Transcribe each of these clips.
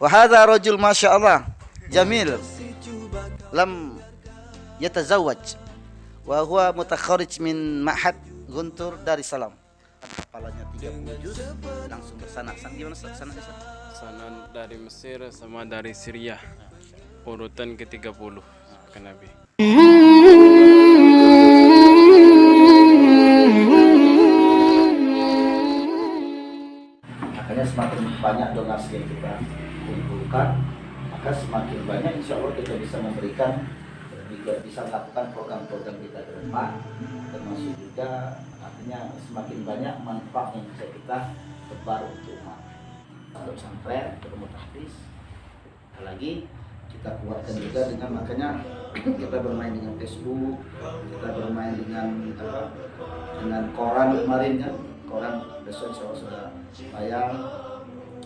Wa hadza rajul masyaallah jamil lam yatazawwaj wa huwa mutakharrij min Ma'had Guntur Darussalam. Kepalanya 30 juz langsung bersana. San gimana sananya? Sanan dari Mesir sama dari Syria. Urutan ke-30 ke Nabi. Makanya semakin banyak donasi yang kita kumpulkan, maka semakin banyak insya Allah kita bisa memberikan, bisa melakukan program-program kita ke depan, termasuk juga artinya semakin banyak manfaat yang bisa kita tebar untuk umat. Untuk pesantren, untuk mutahfiz, lagi kita kuatkan juga dengan, makanya kita bermain dengan Facebook, kita bermain dengan dengan koran kemarin kan, koran besok insya Allah sudah tayang,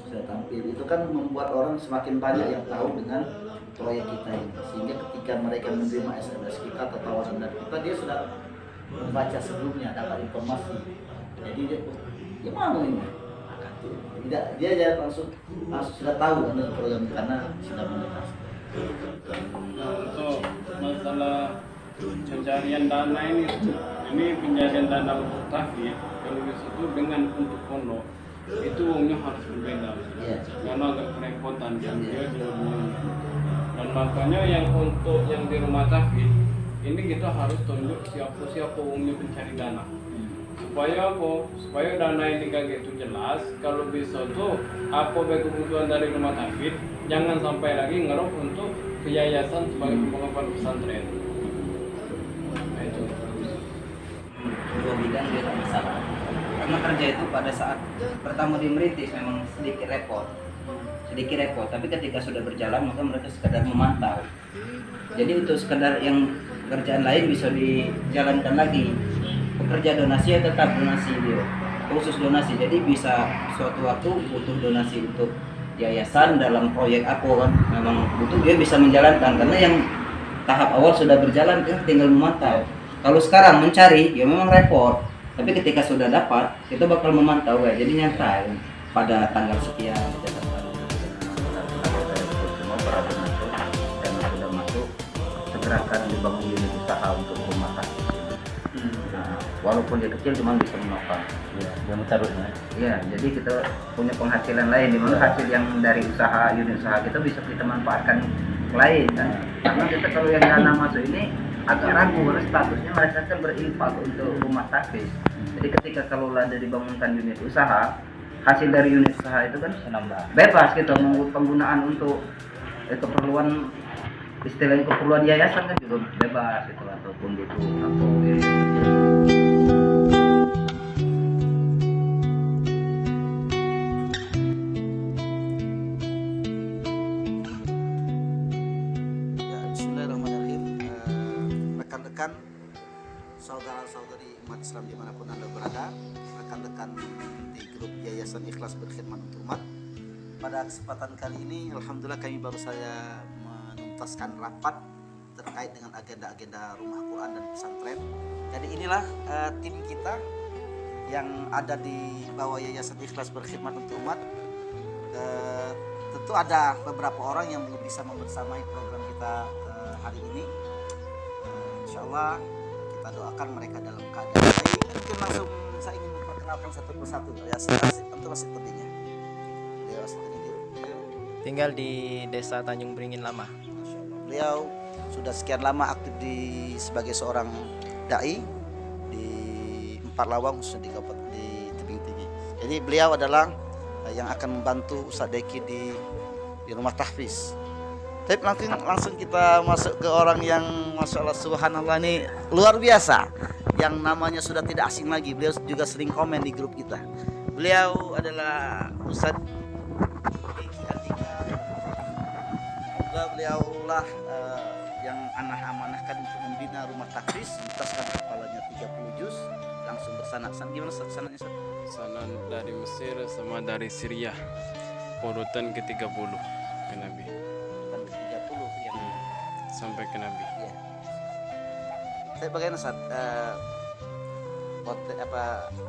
sudah tampil. Itu kan membuat orang semakin banyak yang tahu dengan proyek kita ini, sehingga ketika mereka menerima SMS kita atau tawaran dari kita, dia sudah membaca sebelumnya, dapat informasi. Jadi dia mau ini, tidak, dia langsung sudah tahu dengan program karena sudah menerima. Nah, untuk masalah pencarian dana ini pencarian dana untuk tahfidz kalau itu dengan untuk pondok itu uangnya harus berbeda, karena agak kerepotan dia dan makanya yang untuk yang di rumah tahfidz ini kita harus tunjuk siapa uangnya pencari dana supaya apa? Supaya dana ini gak gitu jelas. Kalau bisa tuh apa baik kebutuhan dari rumah tahfidz jangan sampai lagi ngerob untuk yayasan sebagai pengembang pesantren. Nah, itu. Dua bidang dia tak masalah. Karena kerja itu pada saat pertama dimerintis memang sedikit repot, tapi ketika sudah berjalan maka mereka sekedar memantau. Jadi untuk sekedar yang kerjaan lain bisa dijalankan lagi. Pekerja donasi ya tetap donasi dia, khusus donasi. Jadi bisa suatu waktu butuh donasi untuk yayasan dalam proyek apa kan, memang butuh, dia bisa menjalankan karena yang tahap awal sudah berjalan kan, tinggal memantau. Kalau sekarang mencari ya memang repot, tapi ketika sudah dapat kita bakal memantau ya, jadi nyantai pada tanggal sekian kita semua berada masuk dan sudah masuk segerakan dibangun unit usaha untuk rumah tangga. Walaupun dia kecil cuma bisa menopang yang taruhnya. Iya, jadi kita punya penghasilan lain di mana hasil yang dari usaha unit usaha kita bisa kita manfaatkan lain kan. Karena kita kalau yang dana masuk ini agak ragu karena statusnya mereka kan berinfak untuk rumah tahfidz. Jadi ketika kalau ada dibangunkan unit usaha, hasil dari unit usaha itu kan bisa nambah. Bebas gitu penggunaan untuk keperluan, istilahnya keperluan yayasan kan juga bebas itu, ataupun butuh atau rekan-rekan, saudara-saudari umat Islam dimanapun Anda berada, rekan-rekan di grup Yayasan Ikhlas Berkhidmat untuk Umat. Pada kesempatan kali ini, alhamdulillah kami baru saja menuntaskan rapat terkait dengan agenda-agenda rumah Quran dan pesantren. Jadi inilah tim kita yang ada di bawah Yayasan Ikhlas Berkhidmat untuk Umat. Tentu ada beberapa orang yang belum bisa membersamai program kita hari ini. Insya Allah kita doakan mereka dalam keadaan baik. Mungkin langsung saya ingin memperkenalkan satu persatu ya, untuk asisten-asitennya. Tinggal di Desa Tanjung Beringin Lama. Beliau sudah sekian lama aktif sebagai seorang dai di Empat Lawang, khususnya di Tebing Tinggi. Jadi beliau adalah yang akan membantu Ustaz Deki di rumah tahfidz. Tapi langsung kita masuk ke orang yang Masya Allah subhanallah ini luar biasa, yang namanya sudah tidak asing lagi. Beliau juga sering komen di grup kita. Beliau adalah Ustaz Deki Andika. Semoga beliau lah yang anak amanahkan untuk membina rumah tahfidz, menuntaskan kepalanya 30 juz langsung bersana. Gimana sananya? Sanan dari Mesir sama dari Syria. Urutan ke-30 ke Nabi. Sampai ke Nabi. Ya. Saya bagaimana Ustaz?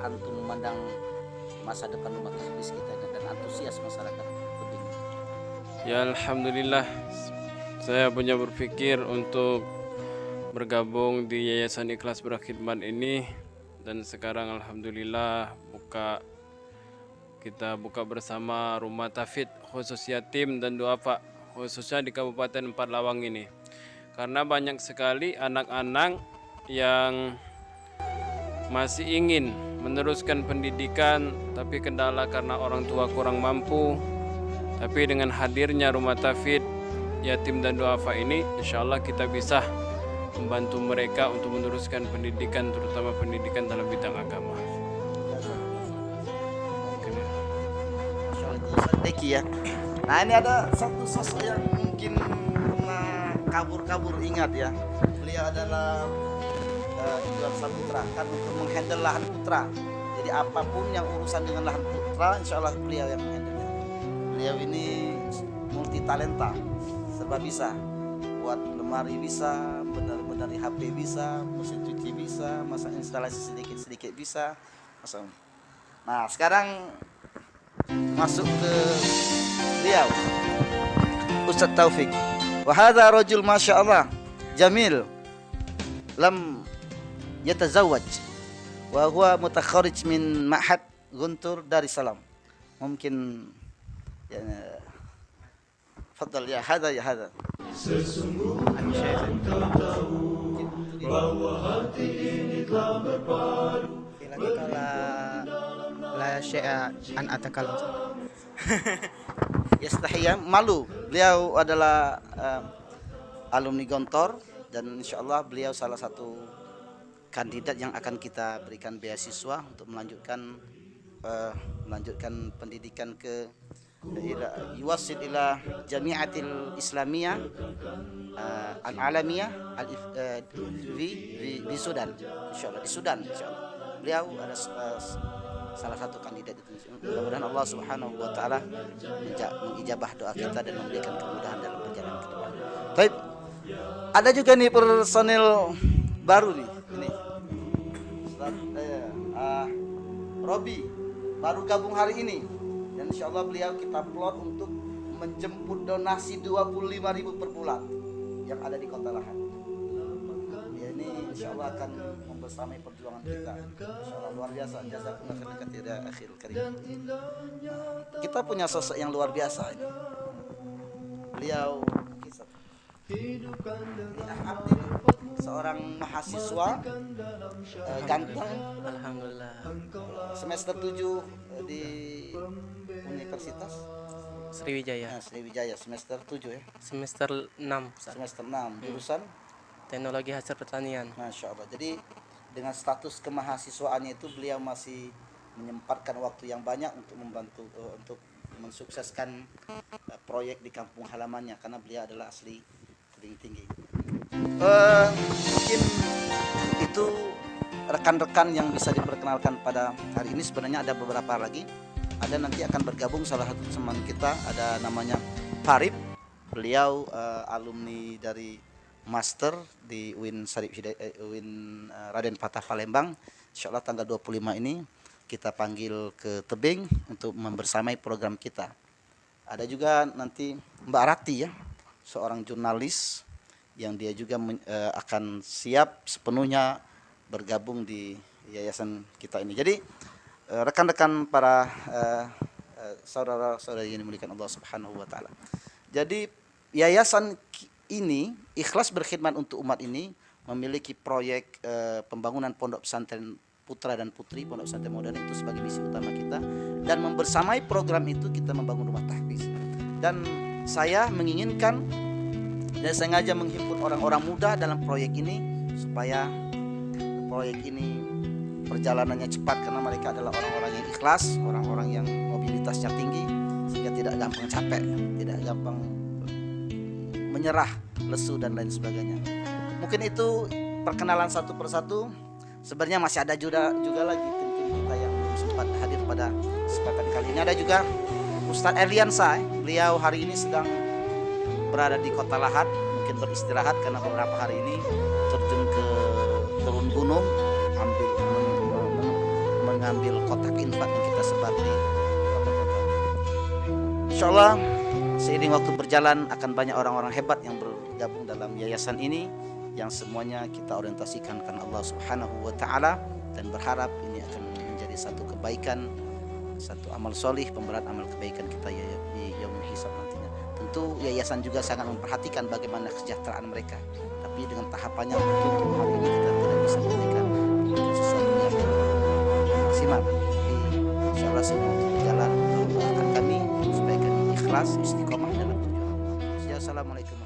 Antum memandang masa depan rumah tahfidz kita dan antusias masyarakat Tebing? Ya alhamdulillah, saya punya berpikir untuk bergabung di Yayasan Ikhlas Berkhidmat ini, dan sekarang alhamdulillah kita buka bersama rumah tafid khusus yatim dan duafa khususnya di Kabupaten Empat Lawang ini. Karena banyak sekali anak-anak yang masih ingin meneruskan pendidikan tapi kendala karena orang tua kurang mampu. Tapi dengan hadirnya rumah tafid yatim dan duafa ini, insya Allah kita bisa membantu mereka untuk meneruskan pendidikan, terutama pendidikan dalam bidang agama. Deki ya. Nah ini ada satu sosok yang mungkin pernah kabur ingat ya. Beliau adalah Tuan Saputra kan untuk menghandle lahan putra. Jadi apapun yang urusan dengan lahan putra, insya Allah beliau yang menghandle. Beliau ini multi talenta, serba bisa. Buat lemari bisa, benar-benar HP bisa, mesin cuci bisa, masak instalasi sedikit-sedikit bisa. Nah sekarang masuk ke beliau, Ustadz Taufik. Wa hadza rajul masyaallah jamil lam yatazawwaj wa huwa mutakharrij min Ma'had Guntur Darussalam. Mungkin ya fadal ya hada Syekh bahwa hati ini telah berpadu. Lagi kalau la syai'a an atakalam. Yastahiyah, malu. Beliau adalah alumni Gontor dan insyaallah beliau salah satu kandidat yang akan kita berikan beasiswa untuk melanjutkan pendidikan ke yuwasil ila jami'atil islamiyah al-alamiyah di Sudan, insyaallah di Sudan insyaallah. Beliau ada salah satu kandidat itu. Mudah-mudahan Allah Subhanahu wa taala mengijabah doa kita dan memberikan kemudahan dalam perjalanan ke depan. Baik. Ada juga nih personil baru nih. Ini. Robi baru gabung hari ini. Dan insyaallah beliau kita plot untuk menjemput donasi 25.000 per bulan yang ada di Kota Lahat. Ya, ini insyaallah akan membersamai perjuangan kita. Insyaallah luar biasa. Jazakumullah khairan ya akhirul karim. Kita punya sosok yang luar biasa ini. Beliau seorang mahasiswa ganteng, Alhamdulillah. semester 7 di Universitas Sriwijaya. Sriwijaya semester 7 ya. Semester 6. Semester 6 jurusan Teknologi Hasil Pertanian. Masya Allah. Jadi dengan status kemahasiswaannya itu beliau masih menyempatkan waktu yang banyak untuk membantu untuk mensukseskan proyek di kampung halamannya karena beliau adalah asli Tebing Tinggi. Mungkin itu rekan-rekan yang bisa diperkenalkan pada hari ini. Sebenarnya ada beberapa lagi. Ada nanti akan bergabung salah satu teman kita, ada namanya Farib. Beliau alumni dari master di UIN Raden Fatah Palembang. Insyaallah tanggal 25 ini kita panggil ke Tebing untuk membersamai program kita. Ada juga nanti Mbak Rati ya, seorang jurnalis yang dia juga akan siap sepenuhnya bergabung di yayasan kita ini. Jadi rekan-rekan para saudara-saudari yang dimuliakan Allah Subhanahu wa taala. Jadi yayasan ini ikhlas berkhidmat untuk umat ini memiliki proyek pembangunan pondok pesantren putra dan putri pondok pesantren modern itu sebagai misi utama kita, dan membersamai program itu kita membangun rumah tahfiz. Dan saya menginginkan dan sengaja menghimpun orang-orang muda dalam proyek ini supaya proyek ini perjalanannya cepat karena mereka adalah orang-orang yang ikhlas, orang-orang yang mobilitasnya tinggi sehingga tidak gampang capek, tidak gampang menyerah, lesu dan lain sebagainya. Mungkin itu perkenalan satu persatu. Sebenarnya masih ada juga lagi tim kita yang belum sempat hadir pada kesempatan kali ini. Ada juga Ustadz Eliansa, beliau hari ini sedang berada di Kota Lahat, mungkin beristirahat karena beberapa hari ini terjun ke turun gunung, mengambil kotak infak yang kita sebar di kota-kota. Insyaallah seiring waktu berjalan akan banyak orang-orang hebat yang bergabung dalam yayasan ini, yang semuanya kita orientasikan karena Allah Subhanahu wa taala, dan berharap ini akan menjadi satu kebaikan, satu amal solih, pemberat amal kebaikan kita di yaumul hisab nantinya. Tentu yayasan juga sangat memperhatikan bagaimana kesejahteraan mereka, tapi dengan tahapannya tentu hari ini kita tidak bisa memberikan sesuatu yang maksimal. Tapi insya Allah semua berjalan, doakan kami supaya kami ikhlas istiqomah dalam tujuan. Assalamualaikum.